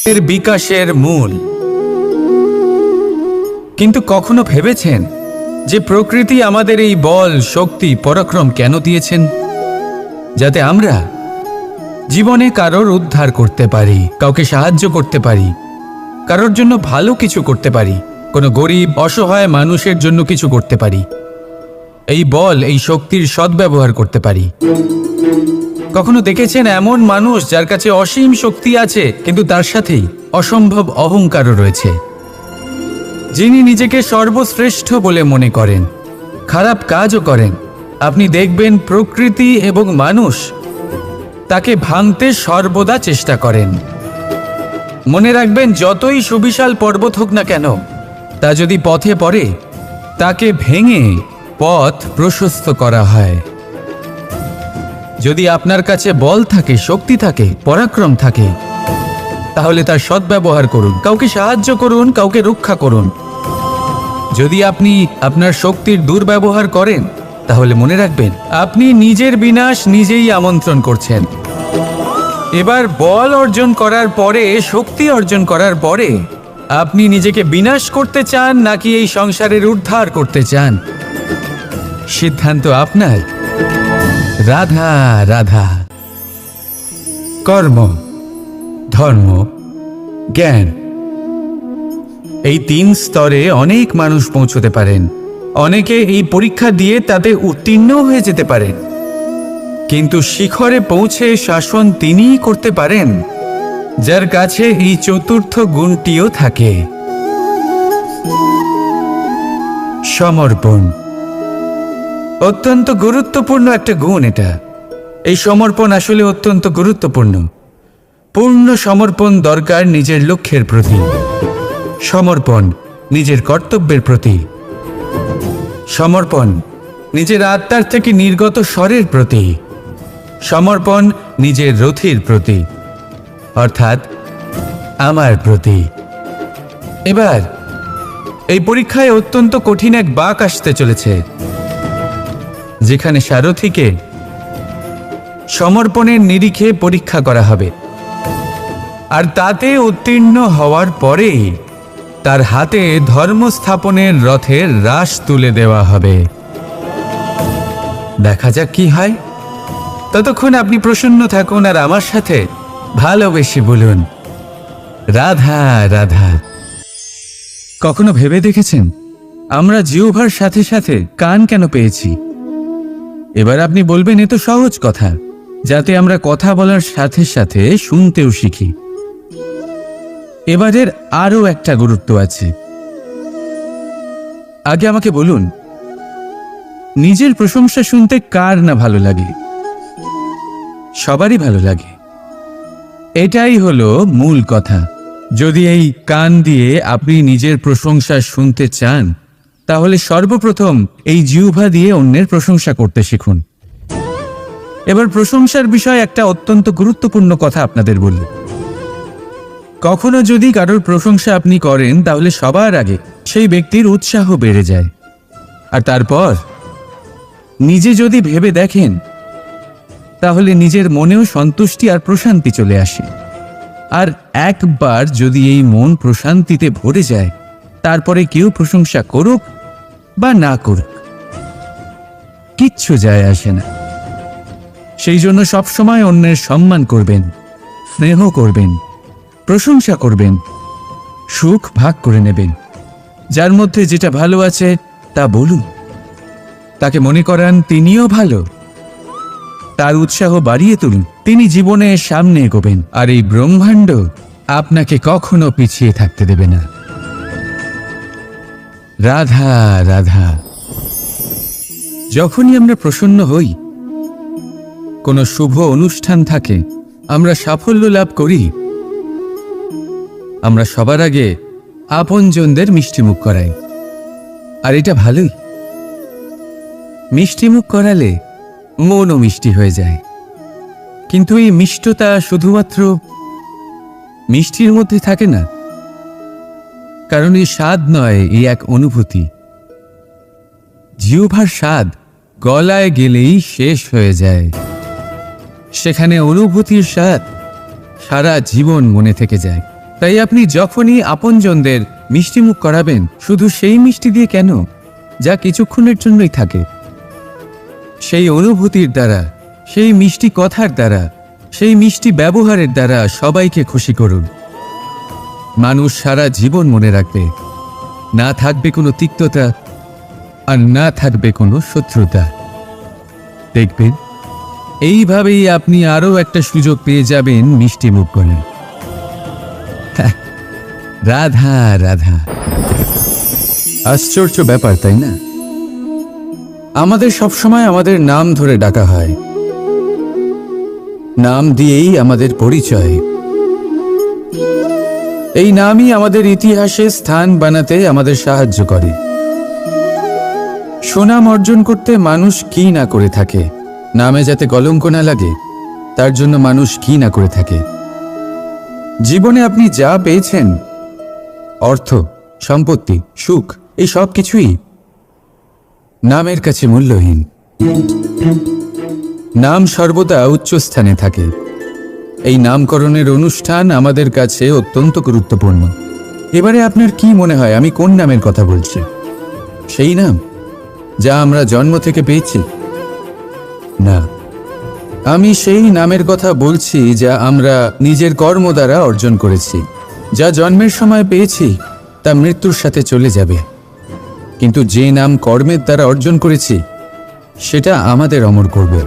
এর বিকাশের মূল। কিন্তু কখনো ভেবেছেন যে প্রকৃতি আমাদের এই বল, শক্তি, পরাক্রম কেন দিয়েছেন? যাতে আমরা জীবনে কারোর উদ্ধার করতে পারি, কাউকে সাহায্য করতে পারি, কারোর জন্য ভালো কিছু করতে পারি, কোনো গরিব অসহায় মানুষের জন্য কিছু করতে পারি, এই বল, এই শক্তির সদ্ব্যবহার করতে পারি। কখনো দেখেছেন এমন মানুষ যার কাছে অসীম শক্তি আছে কিন্তু তার সাথেই অসম্ভব অহংকারও রয়েছে, যিনি নিজেকে সর্বশ্রেষ্ঠ বলে মনে করেন, খারাপ কাজও করেন। আপনি দেখবেন প্রকৃতি এবং মানুষ তাকে ভাঙতে সর্বদা চেষ্টা করেন। মনে রাখবেন, যতই সুবিশাল পর্বত হোক না কেন, তা যদি পথে পড়ে তাকে ভেঙে পথ প্রশস্ত করা হয়। যদি আপনার কাছে বল থাকে, শক্তি থাকে, পরাক্রম থাকে, তাহলে তার সদ্ব্যবহার করুন, কাউকে সাহায্য করুন, কাউকে রক্ষা করুন। যদি আপনি আপনার শক্তির দুর্ব্যবহার করেন, তাহলে মনে রাখবেন আপনি নিজের বিনাশ নিজেই আমন্ত্রণ করছেন। এবার বল অর্জন করার পরে, শক্তি অর্জন করার পরে আপনি নিজেকে বিনাশ করতে চান নাকি এই সংসারের উদ্ধার করতে চান? সিদ্ধান্ত আপনার। রাধা রাধা। কর্ম, ধর্ম, জ্ঞান, এই 3 স্তরে অনেক মানুষ পৌঁছতে পারেন। অনেকে এই পরীক্ষা দিয়ে তাতে উত্তীর্ণ হয়ে যেতে পারেন, কিন্তু শিখরে পৌঁছে শাসন তিনিই করতে পারেন যার কাছে এই চতুর্থ গুণটিও থাকে, সমর্পণ। অত্যন্ত গুরুত্বপূর্ণ একটা গুণ এটা। এই সমর্পণ আসলে অত্যন্ত গুরুত্বপূর্ণ। পূর্ণ সমর্পণ দরকার নিজের লক্ষ্যের প্রতি, সমর্পণ নিজের কর্তব্যের প্রতি, সমর্পণ নিজের আত্মার থেকে নির্গত স্বরের প্রতি, সমর্পণ নিজের রথির প্রতি, অর্থাৎ আমার প্রতি। এবার এই পরীক্ষায় অত্যন্ত কঠিন এক বাঁক আসতে চলেছে, যেখানে সারথীকে সমর্পণের নিরিখে পরীক্ষা করা হবে, আর তাতে উত্তীর্ণ হওয়ার পরেই তার হাতে ধর্ম স্থাপনের রথের রাশ তুলে দেওয়া হবে। দেখা যাক কি হয়। ততক্ষণ আপনি প্রসন্ন থাকুন আর আমার সাথে ভালোবেসে বলুন, রাধা রাধা। কখনো ভেবে দেখেছেন আমরা জিহ্বার সাথে সাথে কান কেন পেয়েছি? এবার আপনি বলবেন, এ তো সহজ কথা, যাতে আমরা কথা বলার সাথে সাথে শুনতেও শিখি। এবারের আরও একটা গুরুত্ব আছে। আগে আমাকে বলুন, নিজের প্রশংসা শুনতে কার না ভালো লাগে? সবারই ভালো লাগে। এটাই হলো মূল কথা। যদি এই কান দিয়ে আপনি নিজের প্রশংসা শুনতে চান, তাহলে সর্বপ্রথম এই জিহ্বা দিয়ে অন্যের প্রশংসা করতে শিখুন। এবার প্রশংসার বিষয় একটা অত্যন্ত গুরুত্বপূর্ণ কথা আপনাদের বলি। কখনো যদি কারোর প্রশংসা আপনি করেন, তাহলে সবার আগে সেই ব্যক্তির উৎসাহ বেড়ে যায়, আর তারপর নিজে যদি ভেবে দেখেন, তাহলে নিজের মনেও সন্তুষ্টি আর প্রশান্তি চলে আসে। আর একবার যদি এই মন প্রশান্তিতে ভরে যায়, তারপরে কেউ প্রশংসা করুক বা না করুক, কিচ্ছু যায় আসে না। সেই জন্য সবসময় অন্যের সম্মান করবেন, স্নেহ করবেন, প্রশংসা করবেন, সুখ ভাগ করে নেবেন। যার মধ্যে যেটা ভালো আছে তা বলুন, তাকে মনে করান তিনিও ভালো, তার উৎসাহ বাড়িয়ে তুলুন। তিনি জীবনে সামনে এগোবেন, আর এই ব্রহ্মাণ্ড আপনাকে কখনো পিছিয়ে থাকতে দেবে না। রাধা রাধা। যখনই আমরা প্রসন্ন হই, কোনো শুভ অনুষ্ঠান থাকে, আমরা সাফল্য লাভ করি, আমরা সবার আগে আপনজনদের মিষ্টিমুখ করাই। আর এটা ভালোই। মিষ্টিমুখ করালে মনও মিষ্টি হয়ে যায়। কিন্তু এই মিষ্টতা শুধুমাত্র মিষ্টির মধ্যে থাকে না, কারণ এই স্বাদ নয়, এই এক অনুভূতি। জিহ্বার স্বাদ গলায় গেলেই শেষ হয়ে যায়, সেখানে অনুভূতির স্বাদ সারা জীবন মনে থেকে যায়। তাই আপনি যখনই আপনজনদের মিষ্টিমুখ করাবেন, শুধু সেই মিষ্টি দিয়ে কেন, যা কিছুক্ষণের জন্যই থাকে, সেই অনুভূতির দ্বারা, সেই মিষ্টি কথার দ্বারা, সেই মিষ্টি ব্যবহারের দ্বারা সবাইকে খুশি করুন। মানুষ সারা জীবন মনে রাখবে, না থাকবে কোনো তিক্ততা আর না থাকবে কোনো শত্রুতা। দেখবেন এইভাবেই আপনি আরো একটা সুযোগ পেয়ে যাবেন মিষ্টি মুখ করে। রাধা রাধা। আশ্চর্য ব্যাপার, তাই না? আমাদের সবসময় আমাদের নাম ধরে ডাকা হয়, নাম দিয়েই আমাদের পরিচয়। এই নামই আমাদের ইতিহাসে স্থান বানাতে আমাদের সাহায্য করে। সুনাম অর্জন করতে মানুষ কি না করে থাকে, নামে যাতে কলঙ্ক না লাগে তার জন্য মানুষ কি না করে থাকে। জীবনে আপনি যা পেয়েছেন, অর্থ, সম্পত্তি, সুখ, এই সব কিছুই নামের কাছে মূল্যহীন। নাম সর্বদা উচ্চ স্থানে থাকে। এই নামকরণের অনুষ্ঠান আমাদের কাছে অত্যন্ত গুরুত্বপূর্ণ। এবারে আপনার কি মনে হয় আমি কোন নামের কথা বলছি? সেই নাম যা আমরা জন্ম থেকে পেয়েছি? না, আমি সেই নামের কথা বলছি যা আমরা নিজের কর্ম দ্বারা অর্জন করেছি। যা জন্মের সময় পেয়েছি তা মৃত্যুর সাথে চলে যাবে, কিন্তু যে নাম কর্মের দ্বারা অর্জন করেছি সেটা আমাদের অমর করবে।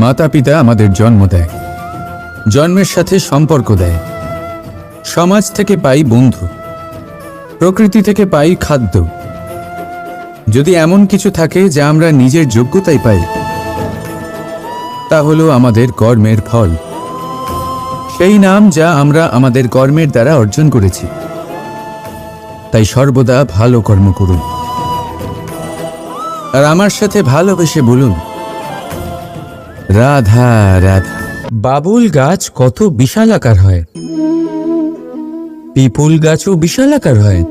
মাতা পিতা আমাদের জন্ম দেয়, জন্মের সাথে সম্পর্ক দেয়, সমাজ থেকে পাই বন্ধু, প্রকৃতি থেকে পাই খাদ্য। যদি এমন কিছু থাকে যা আমরা নিজের যোগ্যতায় পাই, তা হলো আমাদের কর্মের ফল, সেই নাম যা আমরা আমাদের কর্মের দ্বারা অর্জন করেছি। তাই সর্বদা ভালো কর্ম করুন, আর আমার সাথে ভালোবেসে বলুন রাধা রাধা। বাবুল গাছ কত বিশাল আকার হয়, পিপুল গাছও বিশাল আকার হয়।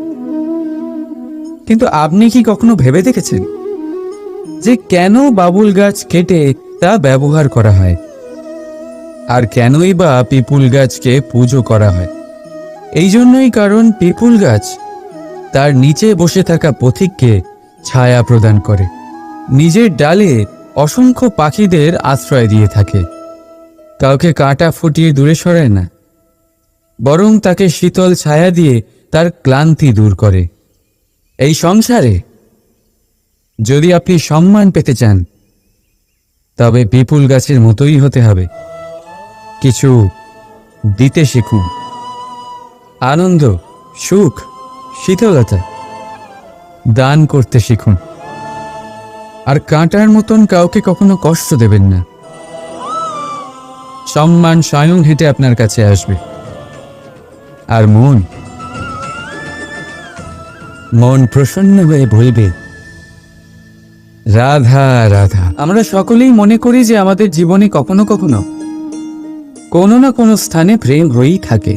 কিন্তু আপনি কি কখনো ভেবে দেখেছেন যে কেন বাবুল গাছ কেটে তা ব্যবহার করা হয়, আর কেনই বা পিপুল গাছকে পুজো করা হয়? এই জন্যই, কারণ পিপুল গাছ তার নিচে বসে থাকা পথিককে ছায়া প্রদান করে, নিজের ডালে অসংখ্য পাখিদের আশ্রয় দিয়ে থাকে, কাউকে কাঁটা ফুটিয়ে দূরে সরায় না, বরং তাকে শীতল ছায়া দিয়ে তার ক্লান্তি দূর করে। এই সংসারে যদি আপনি সম্মান পেতে চান, তবে পিপুল গাছের মতোই হতে হবে। কিছু দিতে শিখুন, আনন্দ, সুখ, শীতলতা দান করতে শিখুন, আর কাঁটার মতন কাউকে কখনো কষ্ট দেবেন না। সম্মান স্বয়ং হেঁটে আপনার কাছে আসবে। আর মন প্রসন্ন হয়ে বলবে রাধা রাধা। আমরা সকলেই মনে করি যে আমাদের জীবনে কখনো কখনো কোনো না কোনো স্থানে প্রেম হয়েই থাকে,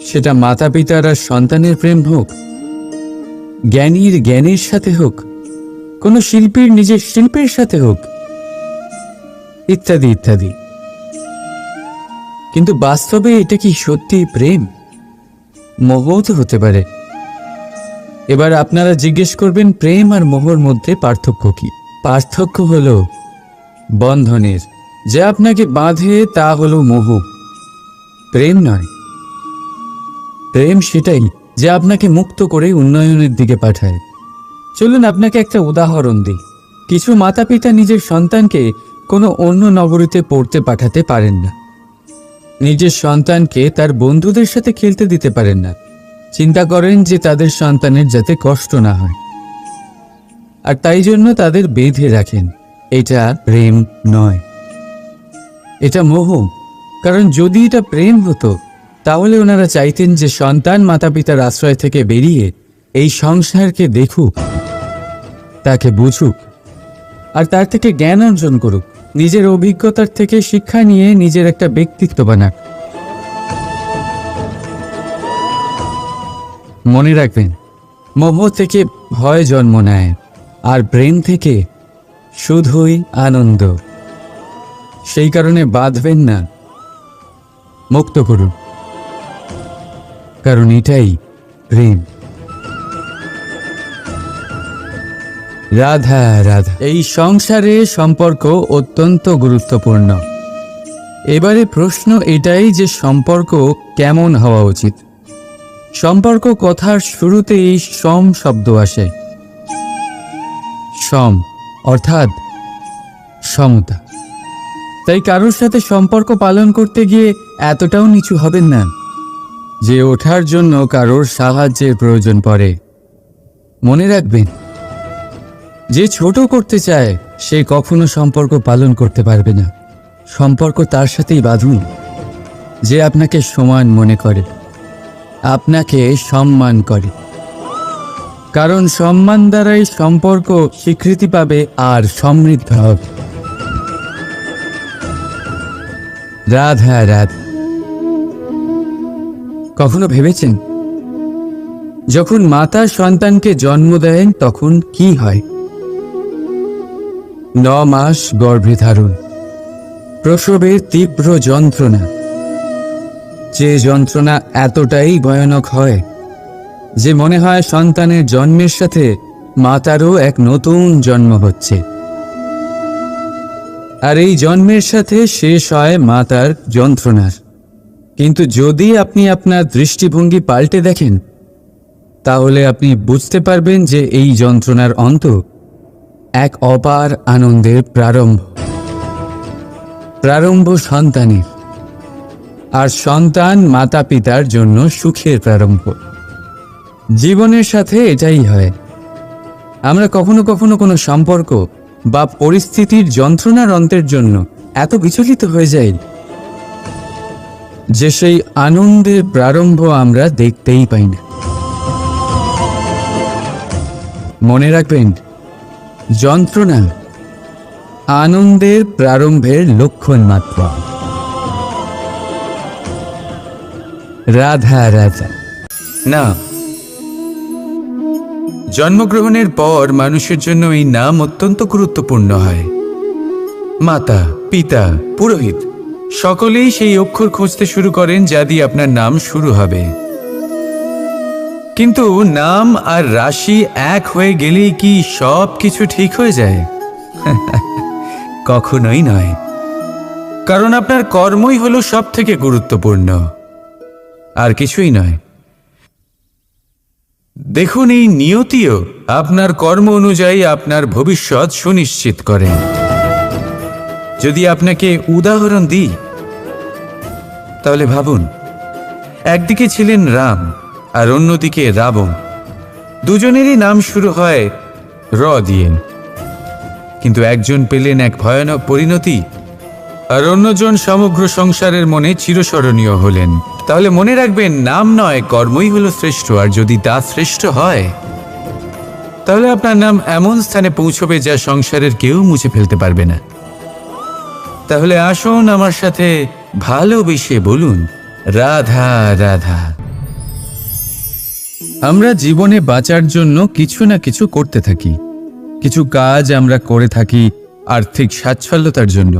সেটা মাতা পিতার আর সন্তানের প্রেম হোক, জ্ঞানীর জ্ঞানের সাথে হোক, কোনো শিল্পীর নিজের শিল্পের সাথে হোক, ইত্যাদি ইত্যাদি। কিন্তু বাস্তবে এটা কি সত্যি প্রেম? মোহও তো হতে পারে। এবার আপনারা জিজ্ঞেস করবেন প্রেম আর মোহর মধ্যে পার্থক্য কি? পার্থক্য হলো বন্ধনের। যা আপনাকে বাঁধে তা হলো মোহ, প্রেম নয়। প্রেম সেটাই যা আপনাকে মুক্ত করে উন্নয়নের দিকে পাঠায়। চলুন আপনাকে একটা উদাহরণ দিই। কিছু মাতা পিতা নিজের সন্তানকে কোনো অন্য নগরীতে পড়তে পাঠাতে পারেন না, নিজের সন্তানকে তার বন্ধুদের সাথে খেলতে দিতে পারেন না। চিন্তা করেন যে তাদের সন্তানের যাতে কষ্ট না হয়, আর তাই জন্য তাদের বেঁধে রাখেন। এটা প্রেম নয়, এটা মোহ। কারণ যদি এটা প্রেম হতো তাহলে ওনারা চাইতেন যে সন্তান মাতা পিতার আশ্রয় থেকে বেরিয়ে এই সংসারকে দেখুক, তাকে বুঝুক, আর তার থেকে জ্ঞান অর্জন করুক, নিজের অভিজ্ঞতার থেকে শিক্ষা নিয়ে নিজের একটা ব্যক্তিত্ব বানাক। মনে রাখবেন, মোহ থেকে ভয় জন্ম নেয়, আর প্রেম থেকে শুধুই আনন্দ। সেই কারণে বাঁধবেন না, মুক্ত করুন, কারণ এটাই প্রেম। রাধা রাধা। এই সংসারে সম্পর্ক অত্যন্ত গুরুত্বপূর্ণ। এবারে প্রশ্ন এটাই যে সম্পর্ক কেমন হওয়া উচিত। সম্পর্ক কথার শুরুতেই সম শব্দ আসে। সম অর্থাৎ সমতা। তাই কারোর সাথে সম্পর্ক পালন করতে গিয়ে এতটাও নিচু হবেন না যে ওঠার জন্য কারোর সাহায্যের প্রয়োজন পড়ে। মনে রাখবেন, যে ছোট করতে চায় সে কখনো সম্পর্ক পালন করতে পারবে না। সম্পর্ক তার সাথেই বাঁধুন যে আপনাকে সমান মনে করে, আপনাকে সম্মান করে, কারণ সম্মান দ্বারাই সম্পর্ক স্বীকৃতি পাবে আর সমৃদ্ধ হবে। রাধা রাধা। কখনো ভেবেছেন যখন মাতা সন্তানকে জন্ম দেন তখন কি হয়? 9 মাস গর্ভে ধারণ, প্রসবের তীব্র যন্ত্রণা, যে যন্ত্রণা এতটাই ভয়ানক হয় যে মনে হয় সন্তানের জন্মের সাথে মাতারও এক নতুন জন্ম হচ্ছে। আর এই জন্মের সাথে শেষ হয় মাতার যন্ত্রণার। কিন্তু যদি আপনি আপনার দৃষ্টিভঙ্গি পাল্টে দেখেন তাহলে আপনি বুঝতে পারবেন যে এই যন্ত্রণার অন্ত এক অপার আনন্দের প্রারম্ভ সন্তানের, আর সন্তান মাতা পিতার জন্য সুখের প্রারম্ভ। জীবনের সাথে এটাই হয়। আমরা কখনো কখনো কোনো সম্পর্ক বা পরিস্থিতির যন্ত্রণার অন্তের জন্য এত বিচলিত হয়ে যাই যে সেই আনন্দের প্রারম্ভ আমরা দেখতেই পাই না। মনে রাখবেন, যন্ত্রণা আনন্দের প্রারম্ভের লক্ষণ মাত্র। রাধা রাধা। না, জন্মগ্রহণের পর মানুষের জন্য এই নাম অত্যন্ত গুরুত্বপূর্ণ হয়। মাতা, পিতা, পুরোহিত সকলেই সেই অক্ষর খুঁজতে শুরু করেন যা দিয়ে আপনার নাম শুরু হবে। কিন্তু নাম আর রাশি এক হয়ে গেলেই কি সব কিছু ঠিক হয়ে যায়? কখনোই নয়, কারণ আপনার কর্মই হলো সব থেকে গুরুত্বপূর্ণ, আর কিছুই নয়। দেখুন, এই নিয়তিও আপনার কর্ম অনুযায়ী আপনার ভবিষ্যৎ সুনিশ্চিত করে। যদি আপনাকে উদাহরণ দিই তাহলে ভাবুন, একদিকে ছিলেন রাম আর অন্যদিকে রাবণ। দুজনেরই নাম শুরু হয় র দিয়ে, কিন্তু একজন পেলেন এক ভয়ানক পরিণতি আর অন্যজন সমগ্র সংসারের মনে চিরস্মরণীয় হলেন। তাহলে মনে রাখবেন, নাম নয়, কর্মই হলো শ্রেষ্ঠ। আর যদি তা শ্রেষ্ঠ হয় তাহলে আপনার নাম এমন স্থানে পৌঁছবে যা সংসারের কেউ মুছে ফেলতে পারবে না। তাহলে আসুন আমার সাথে ভালোবেসে বলুন, রাধা রাধা। আমরা জীবনে বাঁচার জন্য কিছু না কিছু করতে থাকি। কিছু কাজ আমরা করে থাকি আর্থিক স্বাচ্ছন্দ্যতার জন্য,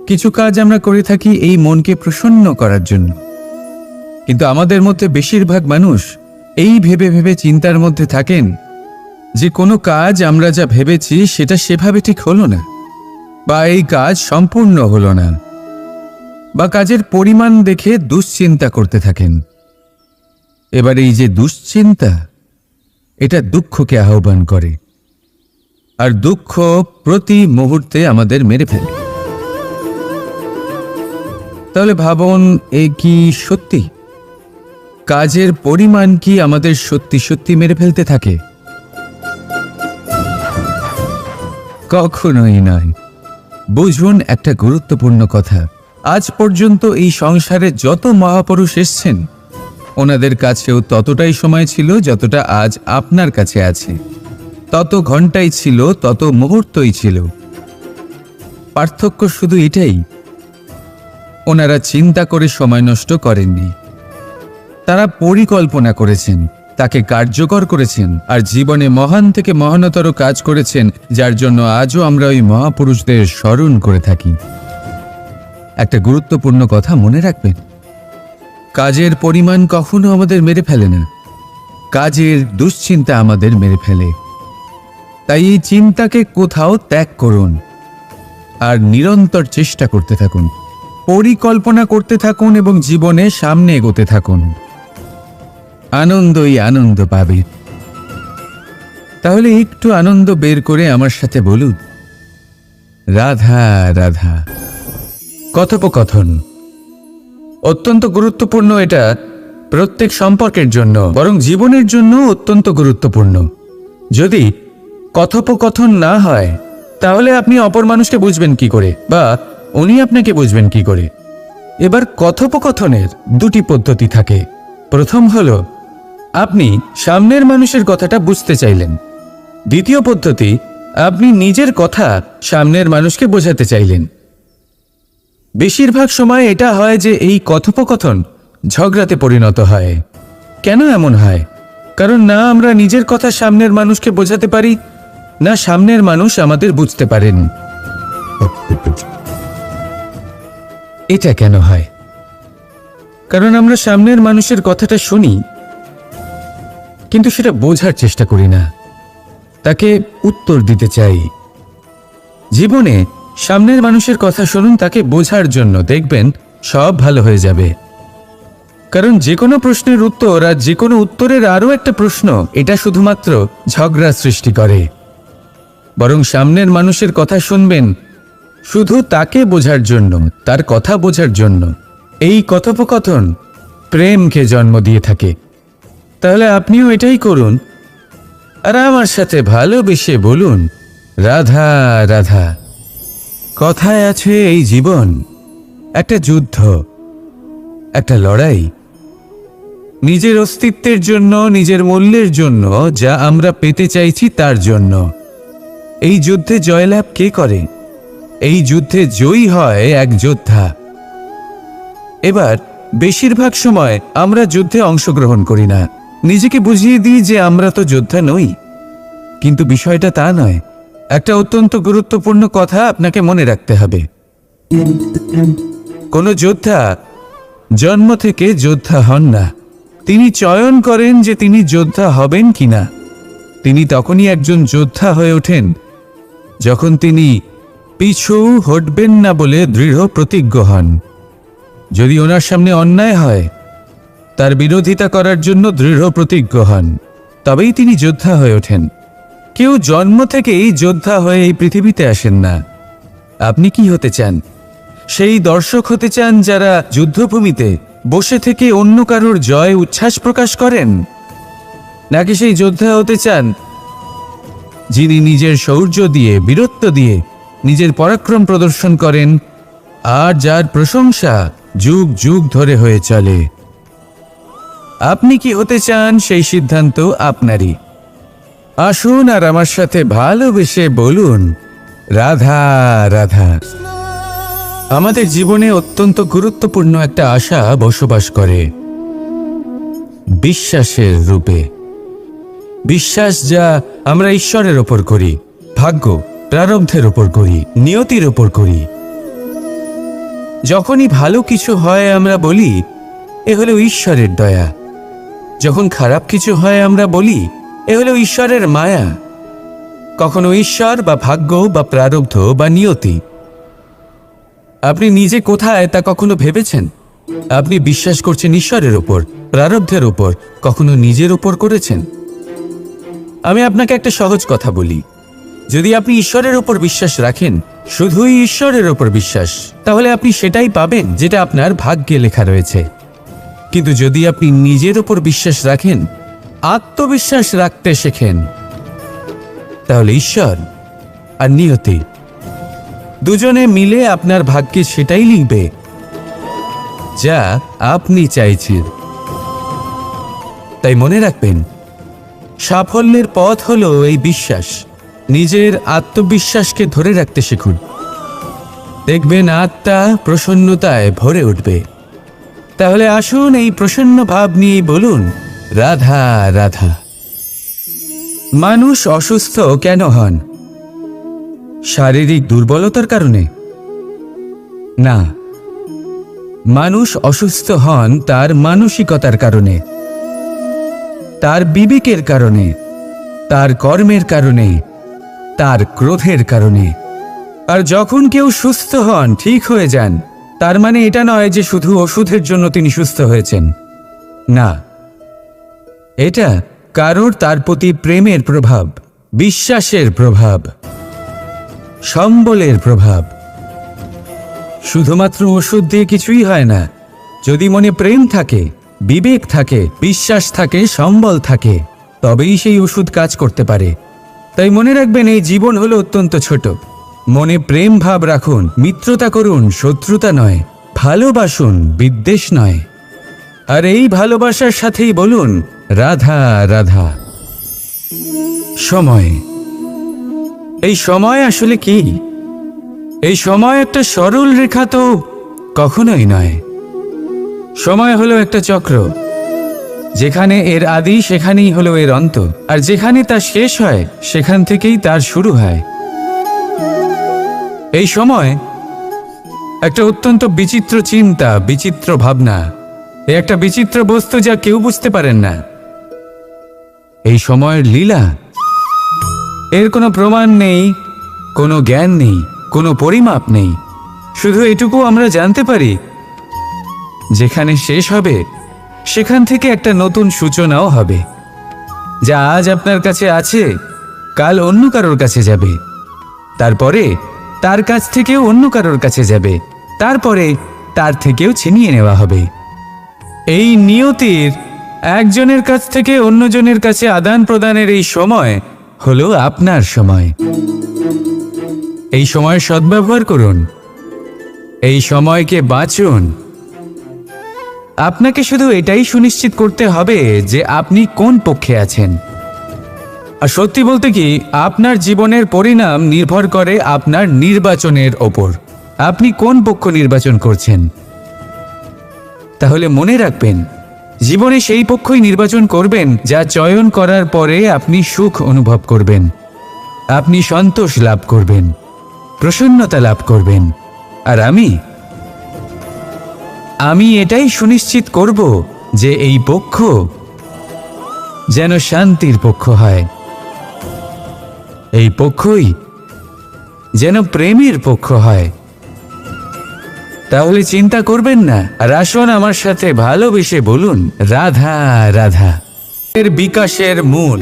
কিছু কাজ আমরা করে থাকি এই মনকে প্রসন্ন করার জন্য। কিন্তু আমাদের মধ্যে বেশিরভাগ মানুষ এই ভেবে ভেবে চিন্তার মধ্যে থাকেন যে কোনো কাজ আমরা যা ভেবেছি সেটা সেভাবে ঠিক হলো না, বা এই কাজ সম্পূর্ণ হলো না, বা কাজের পরিমাণ দেখে দুশ্চিন্তা করতে থাকেন। এবার এই যে দুশ্চিন্তা, এটা দুঃখকে আহ্বান করে, আর দুঃখ প্রতি মুহূর্তে আমাদের মেরে ফেলে। তাহলে ভাবুন, এ কি সত্যি? কাজের পরিমাণ কি আমাদের সত্যি সত্যি মেরে ফেলতে থাকে? কখনোই নয়। বুঝুন একটা গুরুত্বপূর্ণ কথা, আজ পর্যন্ত এই সংসারে যত মহাপুরুষ এসছেন ওনাদের কাছেও ততটাই সময় ছিল যতটা আজ আপনার কাছে আছে, তত ঘন্টাই ছিল, তত মুহূর্তই ছিল। পার্থক্য শুধু এটাই, ওনারা চিন্তা করে সময় নষ্ট করেননি, তারা পরিকল্পনা করেছেন, তাকে কার্যকর করেছেন, আর জীবনে মহান থেকে মহানতর কাজ করেছেন, যার জন্য আজও আমরা ওই মহাপুরুষদের স্মরণ করে থাকি। একটা গুরুত্বপূর্ণ কথা মনে রাখবেন, কাজের পরিমাণ কখনো আমাদের মেরে ফেলে না, কাজের দুশ্চিন্তা আমাদের মেরে ফেলে। তাই এই চিন্তাকে কোথাও ত্যাগ করুন আর নিরন্তর চেষ্টা করতে থাকুন, পরিকল্পনা করতে থাকুন এবং জীবনে সামনে এগোতে থাকুন। আনন্দই আনন্দ পাবে। তাহলে একটু আনন্দ বের করে আমার সাথে বলুন, রাধা রাধা। কথোপকথন অত্যন্ত গুরুত্বপূর্ণ। এটা প্রত্যেক সম্পর্কের জন্য, বরং জীবনের জন্য অত্যন্ত গুরুত্বপূর্ণ। যদি কথোপকথন না হয় তাহলে আপনি অপর মানুষকে বুঝবেন কি করে, বা উনি আপনাকে বুঝবেন কি করে? এবার কথোপকথনের দুটি পদ্ধতি থাকে। প্রথম হলো আপনি সামনের মানুষের কথাটা বুঝতে চাইলেন। দ্বিতীয় পদ্ধতি, আপনি নিজের কথা সামনের মানুষকে বোঝাতে চাইলেন। বেশিরভাগ সময় এটা হয় যে এই কথোপকথন ঝগড়াতে পরিণত হয়। কেন এমন হয়? কারণ না আমরা নিজের কথা সামনের মানুষকে বোঝাতে পারি, না সামনের মানুষ আমাদের বুঝতে পারেন। এটা কেন হয়? কারণ আমরা সামনের মানুষের কথাটা শুনি, কিন্তু সেটা বোঝার চেষ্টা করি না, তাকে উত্তর দিতে চাই। জীবনে সামনের মানুষের কথা শুনুন তাকে বোঝার জন্য, দেখবেন সব ভালো হয়ে যাবে। কারণ যে কোনো প্রশ্নের উত্তর আর যে কোনো উত্তরের আরও একটা প্রশ্ন, এটা শুধুমাত্র ঝগড়া সৃষ্টি করে। বরং সামনের মানুষের কথা শুনবেন শুধু তাকে বোঝার জন্য, তার কথা বোঝার জন্য। এই কথোপকথন প্রেমকে জন্ম দিয়ে থাকে। তাহলে আপনিও এটাই করুন আর আমার সাথে ভালোবেসে বলুন, রাধা রাধা। কথায় আছে এই জীবন একটা যুদ্ধ, একটা লড়াই, নিজের অস্তিত্বের জন্য, নিজের মূল্যের জন্য, যা আমরা পেতে চাইছি তার জন্য। এই যুদ্ধে জয়লাভ কে করে? এই যুদ্ধে জয়ী হয় এক যোদ্ধা। এবার বেশিরভাগ সময় আমরা যুদ্ধে অংশগ্রহণ করি না, নিজেকে বুঝিয়ে দিই যে আমরা তো যোদ্ধা নই। কিন্তু বিষয়টা তা নয়। একটা অত্যন্ত গুরুত্বপূর্ণ কথা আপনাকে মনে রাখতে হবে। কোনো যোদ্ধা জন্ম থেকে যোদ্ধা হন না, তিনি চয়ন করেন যে তিনি যোদ্ধা হবেন কিনা। তিনি তখনই একজন যোদ্ধা হয়ে ওঠেন যখন তিনি পিছু হটবেন না বলে দৃঢ় প্রতিজ্ঞ হন। যদি ওনার সামনে অন্যায় হয়, তার বিরোধিতা করার জন্য দৃঢ় প্রতিজ্ঞ হন, তবেই তিনি যোদ্ধা হয়ে ওঠেন। কেউ জন্ম থেকেই যোদ্ধা হয়ে এই পৃথিবীতে আসেন না। আপনি কি হতে চান? সেই দর্শক হতে চান যারা যুদ্ধভূমিতে বসে থেকে অন্য কারোর জয় উচ্ছ্বাস প্রকাশ করেন, নাকি সেই যোদ্ধা হতে চান যিনি নিজের শৌর্য দিয়ে, বীরত্ব দিয়ে নিজের পরাক্রম প্রদর্শন করেন আর যার প্রশংসা যুগ যুগ ধরে হয়ে চলে? আপনি কি হতে চান সেই সিদ্ধান্ত আপনারই। আসুন আর আমার সাথে ভালোবেসে বলুন, রাধা রাধা। আমাদের জীবনে অত্যন্ত গুরুত্বপূর্ণ একটা আশা বসবাস করে, বিশ্বাসের রূপে। বিশ্বাস যা আমরা ঈশ্বরের ওপর করি, ভাগ্য, প্রারব্ধের ওপর করি, নিয়তির ওপর করি। যখনই ভালো কিছু হয় আমরা বলি এ হলো ঈশ্বরের দয়া। যখন খারাপ কিছু হয় আমরা বলি এ হলো ঈশ্বরের মায়া। কখনো ঈশ্বর বা ভাগ্য বা প্রারব্ধ বা নিয়তি। আপনি নিজে কোথায় তা কখনো ভেবেছেন? আপনি বিশ্বাস করছেন ঈশ্বরের ওপর, প্রারব্ধের ওপর, কখনো নিজের ওপর করেছেন? আমি আপনাকে একটা সহজ কথা বলি, যদি আপনি ঈশ্বরের ওপর বিশ্বাস রাখেন, শুধুই ঈশ্বরের ওপর বিশ্বাস, তাহলে আপনি সেটাই পাবেন যেটা আপনার ভাগ্যে লেখা রয়েছে। কিন্তু যদি আপনি নিজের ওপর বিশ্বাস রাখেন, আত্মবিশ্বাস রাখতে শেখেন, তাহলে ঈশ্বর আর নিয়তি দুজনে মিলে আপনার ভাগ্যে সেটাই লিখবে যা আপনি চাইছেন। তাই মনে রাখবেন, সাফল্যের পথ হলো এই বিশ্বাস। নিজের আত্মবিশ্বাসকে ধরে রাখতে শিখুন, দেখবেন আত্মা প্রসন্নতায় ভরে উঠবে। তাহলে আসুন এই প্রসন্ন ভাব নিয়ে বলুন, রাধা রাধা। মানুষ অসুস্থ কেন হন? শারীরিক দুর্বলতার কারণে? না, মানুষ অসুস্থ হন তার মানসিকতার কারণে, তার বিবেকের কারণে, তার কর্মের কারণে, তার ক্রোধের কারণে। আর যখন কেউ সুস্থ হন, ঠিক হয়ে যান, তার মানে এটা নয় যে শুধু ওষুধের জন্য তিনি সুস্থ হয়েছেন। না, এটা কারোর তার প্রতি প্রেমের প্রভাব, বিশ্বাসের প্রভাব, সম্বলের প্রভাব। শুধুমাত্র ওষুধ দিয়ে কিছুই হয় না। যদি মনে প্রেম থাকে, বিবেক থাকে, বিশ্বাস থাকে, সম্বল থাকে, তবেই সেই ওষুধ কাজ করতে পারে। তাই মনে রাখবেন, এই জীবন হলো অত্যন্ত ছোট। মনে প্রেম ভাব রাখুন, মিত্রতা করুন, শত্রুতা নয়। ভালোবাসুন, বিদ্বেষ নয়। আর এই ভালোবাসার সাথেই বলুন রাধা রাধা। সময়, এই সময় আসলে কি? এই সময় একটা সরল রেখা তো কখনোই নয়। সময় হলো একটা চক্র, যেখানে এর আদি সেখানেই হলো এর অন্ত, আর যেখানে তা শেষ হয় সেখান থেকেই তার শুরু হয়। এই সময় একটা অত্যন্ত বিচিত্র চিন্তা, বিচিত্র ভাবনা, একটা বিচিত্র বস্তু যা কেউ বুঝতে পারেন না। এই সময়ের লীলা, এর কোনো প্রমাণ নেই, কোনো জ্ঞান নেই, কোনো পরিমাপ নেই। শুধু এটুকু আমরা জানতে পারি, যেখানে শেষ হবে সেখান থেকে একটা নতুন সূচনাও হবে। যা আজ আপনার কাছে আছে, কাল অন্য কারোর কাছে যাবে, তারপরে তার কাছ থেকেও অন্য কারোর কাছে যাবে, তারপরে তার থেকেও ছিনিয়ে নেওয়া হবে। এই নিয়তির একজনের কাছ থেকে অন্যজনের কাছে আদান প্রদানের এই সময় হলো আপনার সময়। এই সময়ের সদ্ব্যবহার করুন, এই সময়কে বাঁচুন। আপনাকে শুধু এটাই সুনিশ্চিত করতে হবে যে আপনি কোন পক্ষে আছেন। আর সত্যি বলতে কি, আপনার জীবনের পরিণাম নির্ভর করে আপনার নির্বাচনের ওপর। আপনি কোন পক্ষ নির্বাচন করছেন। তাহলে মনে রাখবেন, জীবনে সেই পক্ষই নির্বাচন করবেন যা চয়ন করার পরে আপনি সুখ অনুভব করবেন, আপনি সন্তোষ লাভ করবেন, প্রসন্নতা লাভ করবেন। আর আমি এটাই সুনিশ্চিত করব যে এই পক্ষ যেন শান্তির পক্ষ হয়, এই পক্ষই যেন প্রেমের পক্ষ হয়। তাহলে চিন্তা করবেন না, আর আসুন আমার সাথে ভালোবেসে বলুন রাধা রাধা। এর বিকাশের মূল।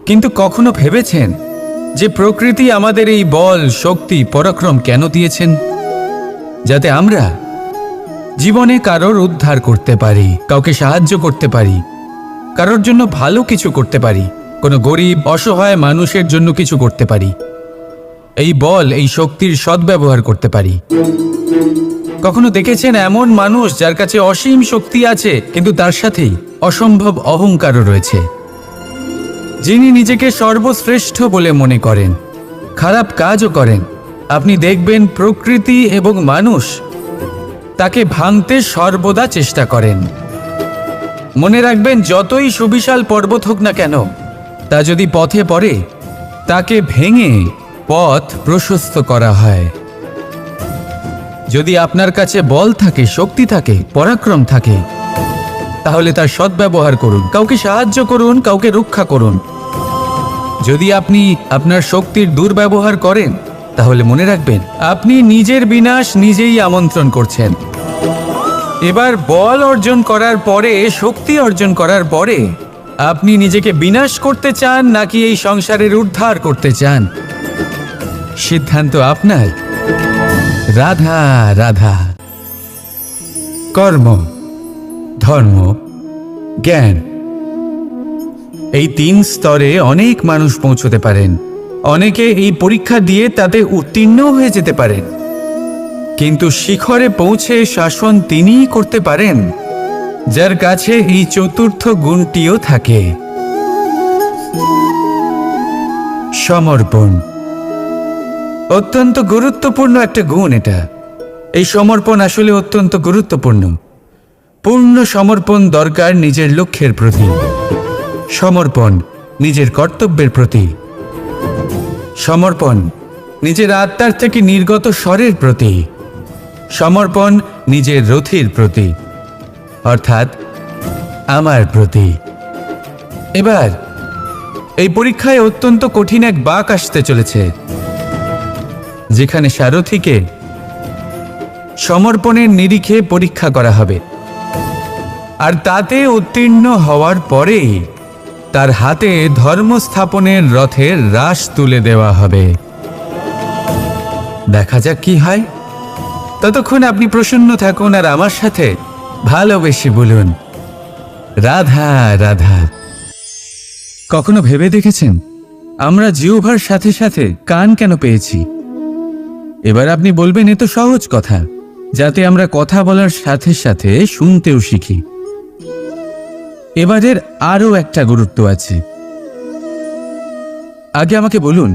কিন্তু কখনো ভেবেছেন যে প্রকৃতি আমাদের এই বল, শক্তি, পরাক্রম কেন দিয়েছেন? যাতে আমরা জীবনে কারোর উদ্ধার করতে পারি, কাউকে সাহায্য করতে পারি, কারোর জন্য ভালো কিছু করতে পারি, কোনো গরিব অসহায় মানুষের জন্য কিছু করতে পারি। এই বল, এই শক্তির সদ্ব্যবহার করতে পারি। কখনো দেখেছেন এমন মানুষ যার কাছে অসীম শক্তি আছে, কিন্তু তার সাথেই অসম্ভব অহংকারও রয়েছে, যিনি নিজেকে সর্বশ্রেষ্ঠ বলে মনে করেন, খারাপ কাজও করেন। আপনি দেখবেন প্রকৃতি এবং মানুষ তাকে ভাঙতে সর্বদা চেষ্টা করেন। মনে রাখবেন, যতই সুবিশাল পর্বত হোক না কেন, তা যদি পথে পড়ে, তাকে ভেঙে পথ প্রশস্ত করা হয়। যদি আপনার কাছে বল থাকে, শক্তি থাকে, পরাক্রম থাকে, তাহলে তার সদ্ব্যবহার করুন, কাউকে সাহায্য করুন, কাউকে রক্ষা করুন। যদি আপনি আপনার শক্তির দুর্ব্যবহার করেন, তাহলে মনে রাখবেন আপনি নিজের বিনাশ নিজেই আমন্ত্রণ করছেন। এবার বল অর্জন করার পরে, শক্তি অর্জন করার পরে আপনি নিজেকে বিনাশ করতে চান নাকি এই সংসারের উদ্ধার করতে চান? সিদ্ধান্ত আপনার। রাধা রাধা। কর্ম, ধর্ম, জ্ঞান, এই 3 স্তরে অনেক মানুষ পৌঁছতে পারেন। অনেকে এই পরীক্ষা দিয়ে তাতে উত্তীর্ণ হয়ে যেতে পারেন, কিন্তু শিখরে পৌঁছে শাসন তিনিই করতে পারেন যার কাছে এই চতুর্থ গুণটিও থাকে। সমর্পণ অত্যন্ত গুরুত্বপূর্ণ একটা গুণ। এটা, এই সমর্পণ আসলে অত্যন্ত গুরুত্বপূর্ণ। পূর্ণ সমর্পণ দরকার নিজের লক্ষ্যের প্রতি, সমর্পণ নিজের কর্তব্যের প্রতি, সমর্পণ নিজের আত্মার থেকে নির্গত স্বরের প্রতি, সমর্পণ নিজের রথীর প্রতি, অর্থাৎ আমার প্রতি। এবার এই পরীক্ষায় অত্যন্ত কঠিন এক বাঁক আসতে চলেছে, যেখানে সারথীকে সমর্পণের নিরিখে পরীক্ষা করা হবে, আর তাতে উত্তীর্ণ হওয়ার পরেই তার হাতে ধর্ম স্থাপনের রথের রাশ তুলে দেওয়া হবে। দেখা যাক কি হয়। ততক্ষণ আপনি প্রসন্ন থাকুন আর আমার সাথে ভালোবেসে বলুন, রাধা রাধা। কখনো ভেবে দেখেছেন আমরা জিহ্বার সাথে সাথে কান কেন পেয়েছি? এবার আপনি বলবেন, এ তো সহজ কথা, যাতে আমরা কথা বলার সাথে সাথে শুনতেও শিখি। এবারের আরও একটা গুরুত্ব আছে। আগে আমাকে বলুন,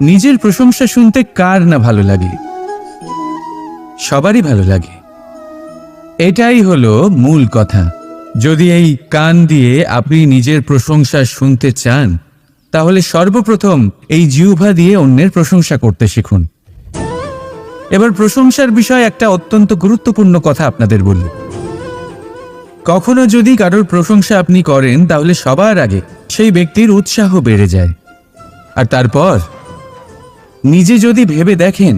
নিজের প্রশংসা শুনতে কার না ভালো লাগে? সবারই ভালো লাগে। এটাই হলো মূল কথা। যদি এই কান দিয়ে আপনি নিজের প্রশংসা শুনতে চান, তাহলে সর্বপ্রথম এই জিহ্বা দিয়ে অন্যের প্রশংসা করতে শিখুন। এবার প্রশংসার বিষয় একটা অত্যন্ত গুরুত্বপূর্ণ কথা আপনাদের বলি। কখনো যদি কারোর প্রশংসা আপনি করেন, তাহলে সবার আগে সেই ব্যক্তির উৎসাহ বেড়ে যায়, আর তারপর নিজে যদি ভেবে দেখেন,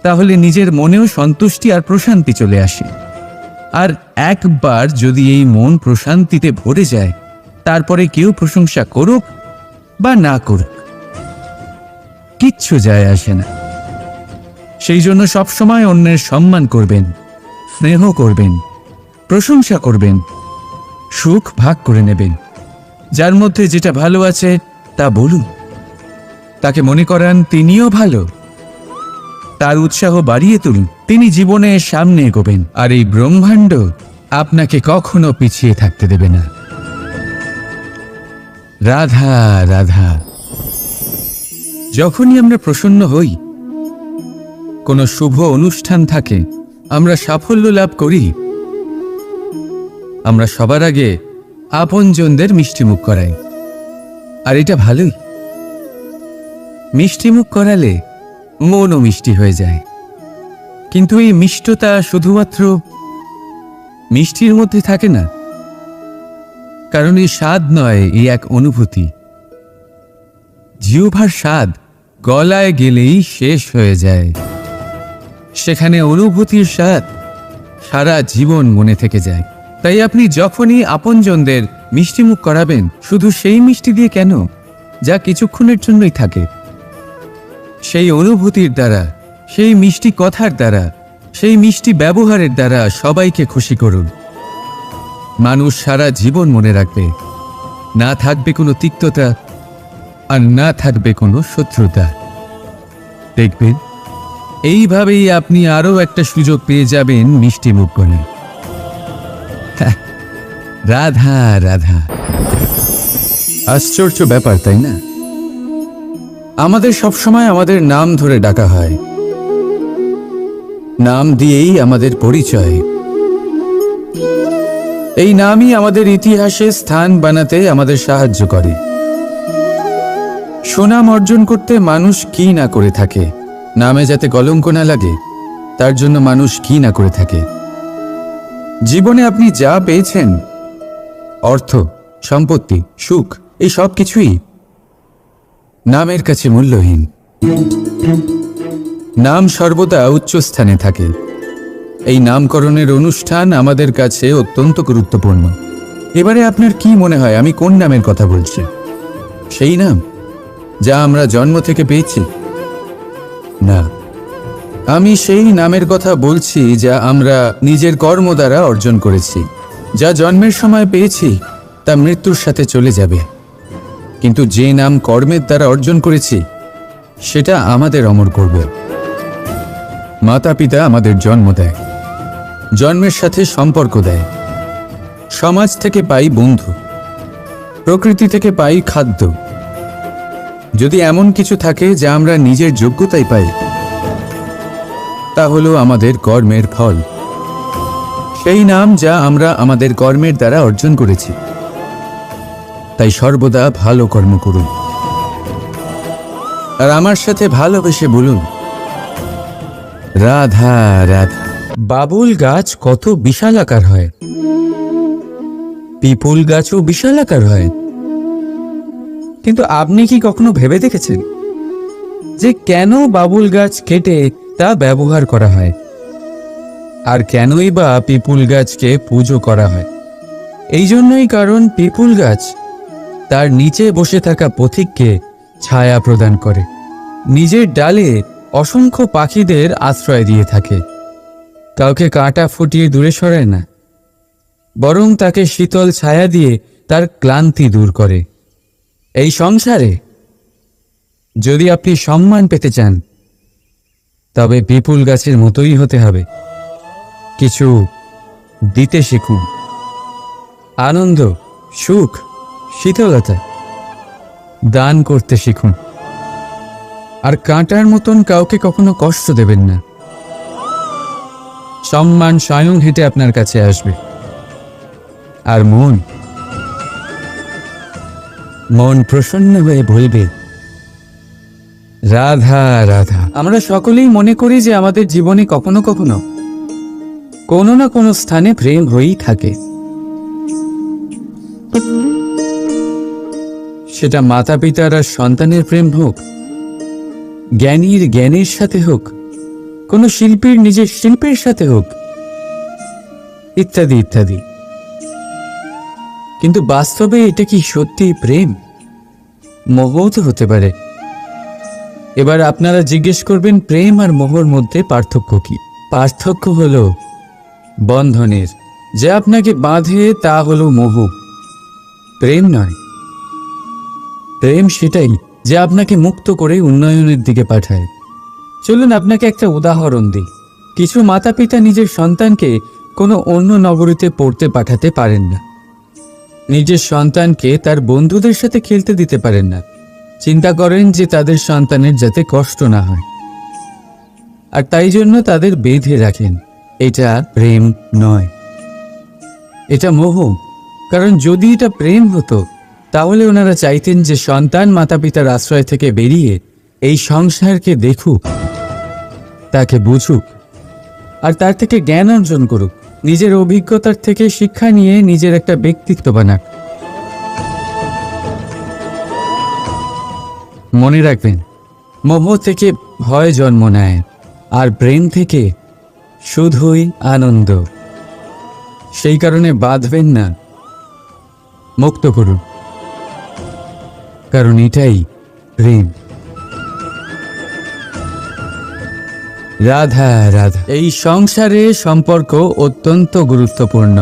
তাহলে নিজের মনেও সন্তুষ্টি আর প্রশান্তি চলে আসে। আর একবার যদি এই মন প্রশান্তিতে ভরে যায়, তারপরে কেউ প্রশংসা করুক বা না করুক, কিচ্ছু যায় আসে না। সেই জন্য সবসময় অন্যের সম্মান করবেন, স্নেহ করবেন, প্রশংসা করবেন, সুখ ভাগ করে নেবেন। যার মধ্যে যেটা ভালো আছে তা বলুন, তাকে মনে করান তিনিও ভালো, তার উৎসাহ বাড়িয়ে তুলুন। তিনি জীবনে সামনে এগোবেন, আর এই ব্রহ্মাণ্ড আপনাকে কখনো পিছিয়ে থাকতে দেবে না। রাধা রাধা। যখনই আমরা প্রসন্ন হই, কোনো শুভ অনুষ্ঠান থাকে, আমরা সাফল্য লাভ করি, আমরা সবার আগে আপনজনদের মিষ্টিমুখ করাই। আর এটা ভালোই। মিষ্টিমুখ করালে মনও মিষ্টি হয়ে যায়। কিন্তু এই মিষ্টতা শুধুমাত্র মিষ্টির মধ্যে থাকে না, কারণ এই স্বাদ নয়, এই এক অনুভূতি। জিহ্বার স্বাদ গলায় গেলেই শেষ হয়ে যায়, সেখানে অনুভূতির স্বাদ সারা জীবন মনে থেকে যায়। তাই আপনি যখনই আপনজনদের মিষ্টিমুখ করাবেন, শুধু সেই মিষ্টি দিয়ে কেন, যা কিছুক্ষণের জন্যই থাকে, সেই অনুভূতির দ্বারা, সেই মিষ্টি কথার দ্বারা, সেই মিষ্টি ব্যবহারের দ্বারা সবাইকে খুশি করুন। মানুষ সারা জীবন মনে রাখবে, না থাকবে কোনো তিক্ততা, আর না থাকবে কোনো শত্রুতা। দেখবেন এইভাবেই আপনি আরও একটা সুযোগ পেয়ে যাবেন মিষ্টি মুখ করে। রাধা রাধা। আশ্চর্য ব্যাপার, তাই না? আমাদের সবসময় আমাদের নাম ধরে ডাকা হয়, নাম দিয়েই আমাদের পরিচয়। এই নামই আমাদের ইতিহাসে স্থান বানাতে আমাদের সাহায্য করে। সুনাম অর্জন করতে মানুষ কি না করে থাকে, নামে যাতে কলঙ্ক না লাগে, তার জন্য মানুষ কি না করে থাকে। জীবনে আপনি যা পেয়েছেন, অর্থ, সম্পত্তি, সুখ, এই সব কিছুই নামের কাছে মূল্যহীন। নাম সর্বদা উচ্চ স্থানে থাকে। এই নামকরণের অনুষ্ঠান আমাদের কাছে অত্যন্ত গুরুত্বপূর্ণ। এবারে আপনার কি মনে হয় আমি কোন নামের কথা বলছি? সেই নাম যা আমরা জন্ম থেকে পেয়েছি? না, আমি সেই নামের কথা বলছি যা আমরা নিজের কর্ম দ্বারা অর্জন করেছি। যা জন্মের সময় পেয়েছি তা মৃত্যুর সাথে চলে যাবে, কিন্তু যে নাম কর্মের দ্বারা অর্জন করেছি সেটা আমাদের অমর করবে। মাতা পিতা আমাদের জন্ম দেয়, জন্মের সাথে সম্পর্ক দেয়, সমাজ থেকে পাই বন্ধু, প্রকৃতি থেকে পাই খাদ্য। যদি এমন কিছু থাকে যা আমরা নিজের যোগ্যতায় পাই, তা হলো আমাদের কর্মের ফল, সেই নাম যা আমরা আমাদের কর্মের দ্বারা অর্জন করেছি। তাই সর্বদা ভালো কর্ম করুন, আর আমার সাথে ভালোবেসে বলুন, রাধা রাধা। বাবুল গাছ কত বিশালাকার হয়, পিপুল গাছও বিশালাকার হয়। কিন্তু আপনি কি কখনো ভেবে দেখেছেন যে কেন বাবুল গাছ কেটে তা ব্যবহার করা হয়, আর কেনই বা পিপুল গাছকে পুজো করা হয়? এই জন্যই, কারণ পিপুল গাছ তার নিচে বসে থাকা পথিককে ছায়া প্রদান করে, নিজের ডালে অসংখ্য পাখিদের আশ্রয় দিয়ে থাকে, কাউকে কাঁটা ফুটিয়ে দূরে সরায় না, বরং তাকে শীতল ছায়া দিয়ে তার ক্লান্তি দূর করে। এই সংসারে যদি আপনি সম্মান পেতে চান, তবে পিপুল গাছের মতোই হতে হবে। কিছু দিতে শিখুন, আনন্দ, সুখ, শীতলতা দান করতে শিখুন। আর কাঁটার মতন কাউকে কখনো কষ্ট দেবেন না। সম্মান স্বয়ং হেঁটে আপনার কাছে আসবে। আর মন প্রসন্ন হয়ে বলবে, রাধা রাধা। আমরা সকলেই মনে করি যে আমাদের জীবনে কখনো কখনো কোনো না কোনো স্থানে প্রেম হয়েই থাকে। সেটা মাতা পিতার আর সন্তানের প্রেম হোক, জ্ঞানীর জ্ঞানের সাথে হোক, কোনো শিল্পীর নিজের শিল্পের সাথে হোক, ইত্যাদি ইত্যাদি। কিন্তু বাস্তবে এটা কি সত্যি প্রেম? মোহও তো হতে পারে। এবার আপনারা জিজ্ঞেস করবেন, প্রেম আর মোহর মধ্যে পার্থক্য কি? পার্থক্য হলো বন্ধনের। যে আপনাকে বাঁধে তা হলো মোহ, প্রেম নয়। প্রেম সেটাই যে আপনাকে মুক্ত করে উন্নয়নের দিকে পাঠায়। চলুন আপনাকে একটা উদাহরণ দিই। কিছু মাতা পিতা নিজের সন্তানকে কোনো অন্য নগরীতে পড়তে পাঠাতে পারেন না, নিজের সন্তানকে তার বন্ধুদের সাথে খেলতে দিতে পারেন না। চিন্তা করেন যে তাদের সন্তানের যাতে কষ্ট না হয়, আর তাই জন্য তাদের বেঁধে রাখেন। এটা প্রেম নয়, এটা মোহ। কারণ যদি এটা প্রেম হতো, তাহলে ওনারা চাইতেন যে সন্তান মাতা পিতার আশ্রয় থেকে বেরিয়ে এই সংসারকে দেখুক, তাকে বুঝুক, আর তার থেকে জ্ঞান অর্জন করুক, নিজের অভিজ্ঞতার থেকে শিক্ষা নিয়ে নিজের একটা ব্যক্তিত্ব বানাক। মনে রাখবেন, মোহ থেকে ভয় জন্ম নেয়, আর প্রেম থেকে শুধুই আনন্দ। সেই কারণে বাঁধবেন না, মুক্ত করুন, কারণ এটাই প্রেম। রাধা রাধা। এই সংসারে সম্পর্ক অত্যন্ত গুরুত্বপূর্ণ।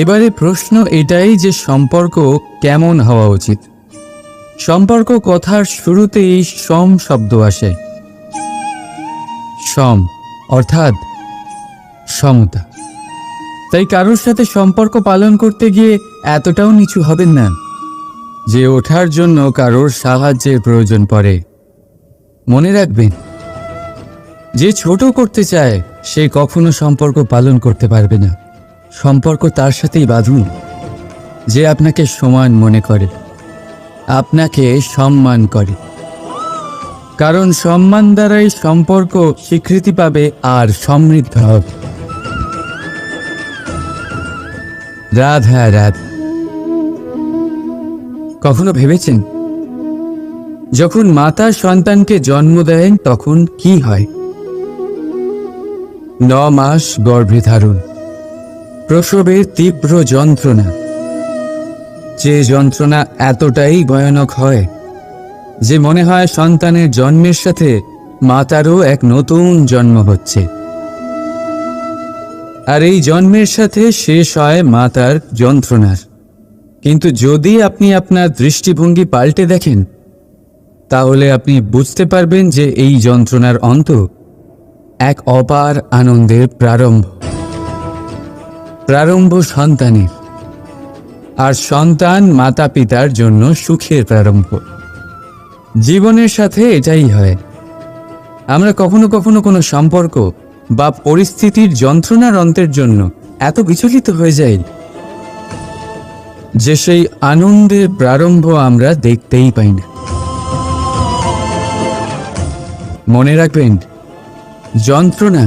এবারে প্রশ্ন এটাই যে সম্পর্ক কেমন হওয়া উচিত। সম্পর্ক কথার শুরুতেই সম শব্দ আসে। সম অর্থাৎ সমতা। তাই কারোর সাথে সম্পর্ক পালন করতে গিয়ে এতটাও নিচু হবেন না যে ওঠার জন্য কারোর সাহায্যের প্রয়োজন পড়ে। মনে রাখবেন, যে ছোট করতে চায় সে কখনো সম্পর্ক পালন করতে পারবে না। সম্পর্ক তার সাথেই বাঁধুন যে আপনাকে সমান মনে করে, আপনাকে সম্মান করে। কারণ সম্মান দ্বারাই সম্পর্ক স্বীকৃতি পাবে আর সমৃদ্ধ হবে। রাধা রাধা। কখনো ভেবেছেন, যখন মাতা সন্তানকে জন্ম দেন তখন কি হয়? 9 মাস গর্ভে ধারণ, প্রসবের তীব্র যন্ত্রণা। যে যন্ত্রণা এতটাই ভয়ানক হয় যে মনে হয় সন্তানের জন্মের সাথে মাতারও এক নতুন জন্ম হচ্ছে। আর এই জন্মের সাথে শেষ হয় মাতার যন্ত্রণার। কিন্তু যদি আপনি আপনার দৃষ্টিভঙ্গি পাল্টে দেখেন, তাহলে আপনি বুঝতে পারবেন যে এই যন্ত্রণার অন্ত এক অপার আনন্দের প্রারম্ভ সন্তানের, আর সন্তান মাতা পিতার জন্য সুখের প্রারম্ভ। জীবনের সাথে এটাই হয়। আমরা কখনো কখনো কোনো সম্পর্ক বা পরিস্থিতির যন্ত্রণার অন্তের জন্য এত বিচলিত হয়ে যাই যে সেই আনন্দের প্রারম্ভ আমরা দেখতেই পাই না। মনে রাখবেন, যন্ত্রণা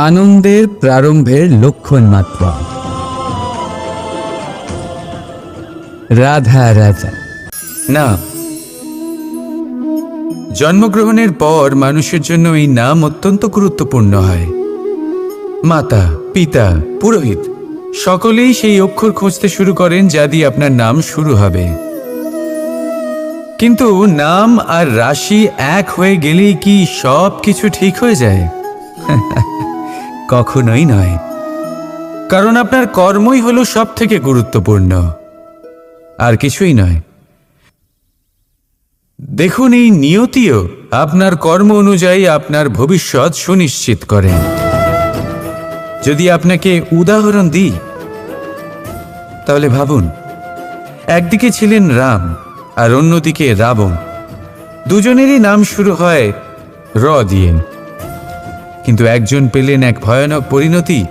আনন্দের প্রারম্ভের লক্ষণ মাত্র। রাধা রাধা। না, জন্মগ্রহণের পর মানুষের জন্য এই নাম অত্যন্ত গুরুত্বপূর্ণ হয়। মাতা, পিতা, পুরোহিত সকলেই সেই অক্ষর খুঁজতে শুরু করেন যা দিয়ে আপনার নাম শুরু হবে। কিন্তু নাম আর রাশি এক হয়ে গেলেই কি সব কিছু ঠিক হয়ে যায়? কখনোই নয়। কারণ আপনার কর্মই হলো সব থেকে গুরুত্বপূর্ণ, আর কিছুই নয়। দেখুন, এই নিয়তিও আপনার কর্ম অনুযায়ী আপনার ভবিষ্যৎ সুনিশ্চিত করেন। যদি আপনাকে উদাহরণ দিই, তাহলে ভাবুন, একদিকে ছিলেন রাম আর অন্যদিকে রাবণ। দুজনেরই নাম শুরু হয় র দিয়ে, কিন্তু একজন পেলেন এক ভয়ানক পরিণতি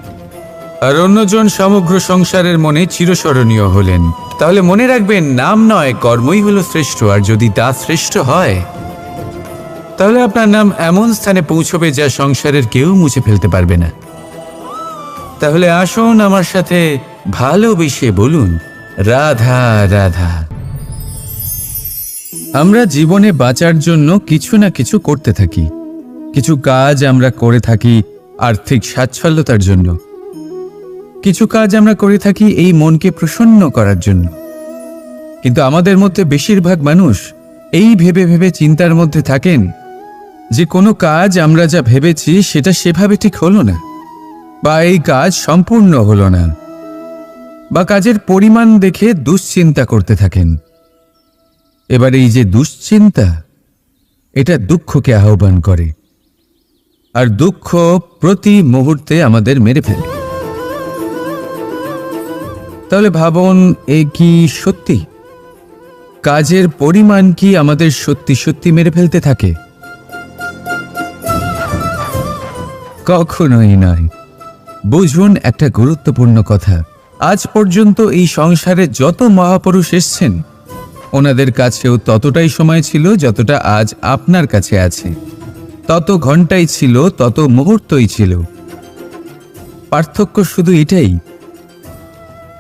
আর অন্যজন সমগ্র সংসারের মনে চিরস্মরণীয় হলেন। তাহলে মনে রাখবেন, নাম নয়, কর্মই হলো শ্রেষ্ঠ। আর যদি তা শ্রেষ্ঠ হয়, তাহলে আপনার নাম এমন স্থানে পৌঁছবে যা সংসারের কেউ মুছে ফেলতে পারবে না। তাহলে আসুন আমার সাথে ভালোবেসে বলুন, রাধা রাধা। আমরা জীবনে বাঁচার জন্য কিছু না কিছু করতে থাকি। কিছু কাজ আমরা করে থাকি আর্থিক স্বাচ্ছন্দ্যতার জন্য, কিছু কাজ আমরা করে থাকি এই মনকে প্রসন্ন করার জন্য। কিন্তু আমাদের মধ্যে বেশিরভাগ মানুষ এই ভেবে ভেবে চিন্তার মধ্যে থাকেন যে কোনো কাজ আমরা যা ভেবেছি সেটা সেভাবে ঠিক হলো না, বা এই কাজ সম্পূর্ণ হলো না, বা কাজের পরিমাণ দেখে দুশ্চিন্তা করতে থাকেন। এবার এই যে দুশ্চিন্তা, এটা দুঃখকে আহ্বান করে, আর দুঃখ প্রতি মুহূর্তে আমাদের মেরে ফেলে। তাহলে ভাবুন, এ কি সত্যি? কাজের পরিমাণ কি আমাদের সত্যি সত্যি মেরে ফেলতে থাকে? কখনোই নয়। বুঝুন একটা গুরুত্বপূর্ণ কথা। আজ পর্যন্ত এই সংসারে যত মহাপুরুষ এসছেন, ওনাদের কাছেও ততটাই সময় ছিল যতটা আজ আপনার কাছে আছে। তত ঘন্টাই ছিল, তত মুহূর্তই ছিল। পার্থক্য শুধু এটাই,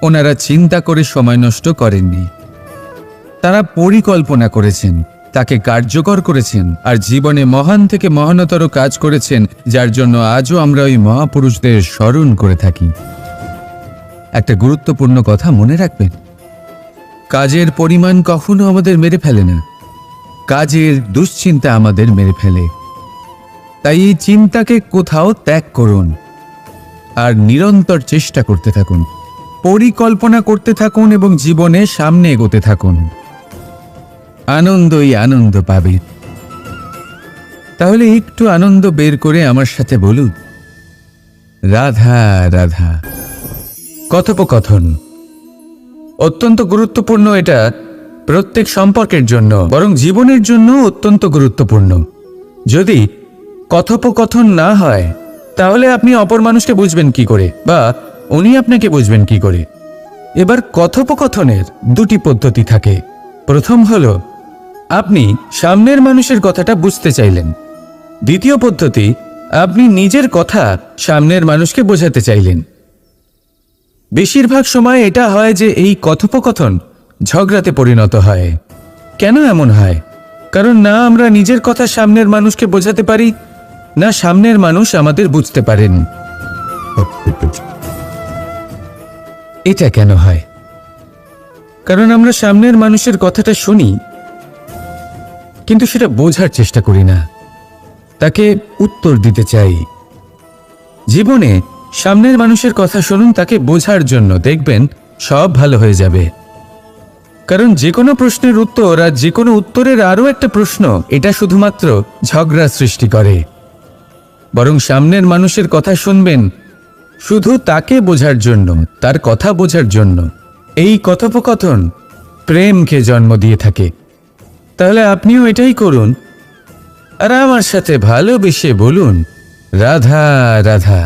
ওনারা চিন্তা করে সময় নষ্ট করেননি। তারা পরিকল্পনা করেছেন, তাকে কার্যকর করেছেন, আর জীবনে মহান থেকে মহানতর কাজ করেছেন, যার জন্য আজও আমরা ওই মহাপুরুষদের স্মরণ করে থাকি। একটা গুরুত্বপূর্ণ কথা মনে রাখবেন, কাজের পরিমাণ কখনো আমাদের মেরে ফেলে না, কাজের দুশ্চিন্তা আমাদের মেরে ফেলে। তাই এই চিন্তাকে কোথাও ত্যাগ করুন আর নিরন্তর চেষ্টা করতে থাকুন, পরিকল্পনা করতে থাকুন এবং জীবনে সামনে এগোতে থাকুন। আনন্দই আনন্দ পাবে। তাহলে একটু আনন্দ বের করে আমার সাথে বলুন, রাধা রাধা। কথোপকথন অত্যন্ত গুরুত্বপূর্ণ। এটা প্রত্যেক সম্পর্কের জন্য, বরং জীবনের জন্য অত্যন্ত গুরুত্বপূর্ণ। যদি কথোপকথন না হয়, তাহলে আপনি অপর মানুষকে বুঝবেন কি করে, বা উনি আপনাকে বুঝবেন কি করে? এবার কথোপকথনের দুটি পদ্ধতি থাকে। প্রথম হলো, আপনি সামনের মানুষের কথাটা বুঝতে চাইলেন। দ্বিতীয় পদ্ধতি, আপনি নিজের কথা সামনের মানুষকে বোঝাতে চাইলেন। বেশিরভাগ সময় এটা হয় যে এই কথোপকথন ঝগড়াতে পরিণত হয়। কেন এমন হয়? কারণ না আমরা নিজের কথা সামনের মানুষকে বোঝাতে পারি, না সামনের মানুষ আমাদের বুঝতে পারেন। এটা কেন হয়? কারণ আমরা সামনের মানুষের কথাটা শুনি, কিন্তু সেটা বোঝার চেষ্টা করি না, তাকে উত্তর দিতে চাই। জীবনে সামনের মানুষের কথা শুনুন তাকে বোঝার জন্য, দেখবেন সব ভালো হয়ে যাবে। কারণ যে কোনো প্রশ্নের উত্তর আর যে কোনো উত্তরের আরও একটা প্রশ্ন, এটা শুধুমাত্র ঝগড়া সৃষ্টি করে। বরং সামনের মানুষের কথা শুনবেন শুধু তাকে বোঝার জন্য, তার কথা বোঝার জন্য। এই কথোপকথন প্রেমকে জন্ম দিয়ে থাকে। তাহলে আপনিও এটাই করুন, আর আমার সাথে ভালোবেসে বলুন, রাধা রাধা।